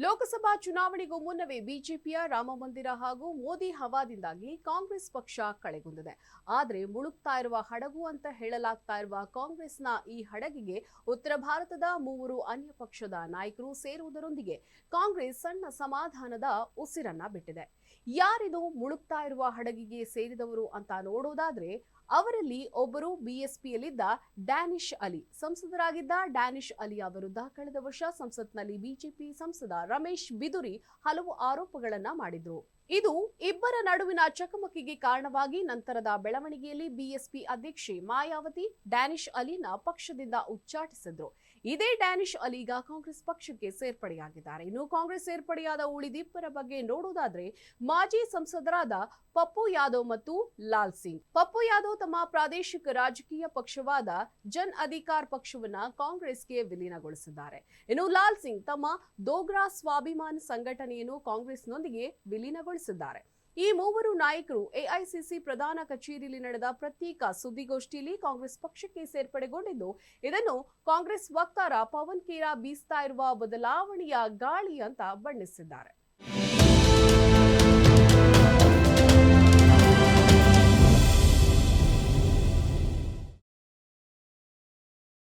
ಲೋಕಸಭಾ ಚುನಾವಣೆಗೂ ಮುನ್ನವೇ ಬಿಜೆಪಿಯ ರಾಮಮಂದಿರ ಹಾಗೂ ಮೋದಿ ಹವಾದಿಂದಾಗಿ ಕಾಂಗ್ರೆಸ್ ಪಕ್ಷ ಕಳೆಗುಂದಿದೆ. ಆದರೆ ಮುಳುಗ್ತಾ ಇರುವ ಹಡಗು ಅಂತ ಹೇಳಲಾಗ್ತಾ ಇರುವ ಕಾಂಗ್ರೆಸ್ನ ಈ ಹಡಗಿಗೆ ಉತ್ತರ ಭಾರತದ ಮೂವರು ಅನ್ಯ ಪಕ್ಷದ ನಾಯಕರು ಸೇರುವುದರೊಂದಿಗೆ ಕಾಂಗ್ರೆಸ್ ಸಣ್ಣ ಸಮಾಧಾನದ ಉಸಿರನ್ನ ಬಿಟ್ಟಿದೆ. ಯಾರಿದು ಮುಳುಗ್ತಾ ಇರುವ ಹಡಗಿಗೆ ಸೇರಿದವರು ಅಂತ ನೋಡೋದಾದ್ರೆ ಅವರಲ್ಲಿ ಒಬ್ಬರು ಬಿಎಸ್ಪಿಯಲ್ಲಿದ್ದ ಡ್ಯಾನಿಶ್ ಅಲಿ. ಸಂಸದರಾಗಿದ್ದ ಡ್ಯಾನಿಶ್ ಅಲಿ ವಿರುದ್ಧ ಕಳೆದ ವರ್ಷ ಸಂಸತ್ನಲ್ಲಿ ಬಿಜೆಪಿ ಸಂಸದ ರಮೇಶ್ ಬಿದುರಿ ಹಲವು ಆರೋಪಗಳನ್ನ ಮಾಡಿದ್ರು. ಇದು ಇಬ್ಬರ ನಡುವಿನ ಚಕಮಕಿಗೆ ಕಾರಣವಾಗಿ ನಂತರದ ಬೆಳವಣಿಗೆಯಲ್ಲಿ ಬಿಎಸ್ಪಿ ಅಧ್ಯಕ್ಷೆ ಮಾಯಾವತಿ ಡ್ಯಾನಿಶ್ ಅಲಿನ ಪಕ್ಷದಿಂದ ಉಚ್ಚಾಟಿಸಿದ್ರು. ಇದೇ ಡ್ಯಾನಿಶ್ ಅಲಿ ಈಗ ಕಾಂಗ್ರೆಸ್ ಪಕ್ಷಕ್ಕೆ ಸೇರ್ಪಡೆಯಾಗಿದ್ದಾರೆ. ಇನ್ನು ಕಾಂಗ್ರೆಸ್ ಸೇರ್ಪಡೆಯಾದ ಉಳಿದಿಬ್ಬರ ಬಗ್ಗೆ ನೋಡೋದಾದ್ರೆ ಮಾಜಿ ಸಂಸದರಾದ ಪಪ್ಪು ಯಾದವ್ ಮತ್ತು ಲಾಲ್ ಸಿಂಗ್. ಪಪ್ಪು ಯಾದವ್ ತಮ್ಮ ಪ್ರಾದೇಶಿಕ ರಾಜಕೀಯ ಪಕ್ಷವಾದ ಜನ್ ಅಧಿಕಾರ್ ಪಕ್ಷವನ್ನ ಕಾಂಗ್ರೆಸ್ಗೆ ವಿಲೀನಗೊಳಿಸಿದ್ದಾರೆ. ಇನ್ನು ಲಾಲ್ ಸಿಂಗ್ ತಮ್ಮ ದೋಗ್ರಾ ಸ್ವಾಭಿಮಾನ್ ಸಂಘಟನೆಯನ್ನು ಕಾಂಗ್ರೆಸ್ನೊಂದಿಗೆ ವಿಲೀನಗೊಳಿಸಿದ್ದಾರೆ. ಈ ಮೂವರು ನಾಯಕರು ಎಐಸಿಸಿ ಪ್ರಧಾನ ಕಚೇರಿಯಲ್ಲಿ ನಡೆದ ಪ್ರತ್ಯೇಕ ಸುದ್ದಿಗೋಷ್ಠಿಯಲ್ಲಿ ಕಾಂಗ್ರೆಸ್ ಪಕ್ಷಕ್ಕೆ ಸೇರ್ಪಡೆಗೊಂಡಿದ್ದು, ಇದನ್ನು ಕಾಂಗ್ರೆಸ್ ವಕ್ತಾರ ಪವನ್ ಖೇರಾ ಬೀಸ್ತಾ ಇರುವ ಬದಲಾವಣೆಯ ಗಾಳಿ ಅಂತ ಬಣ್ಣಿಸಿದ್ದಾರೆ.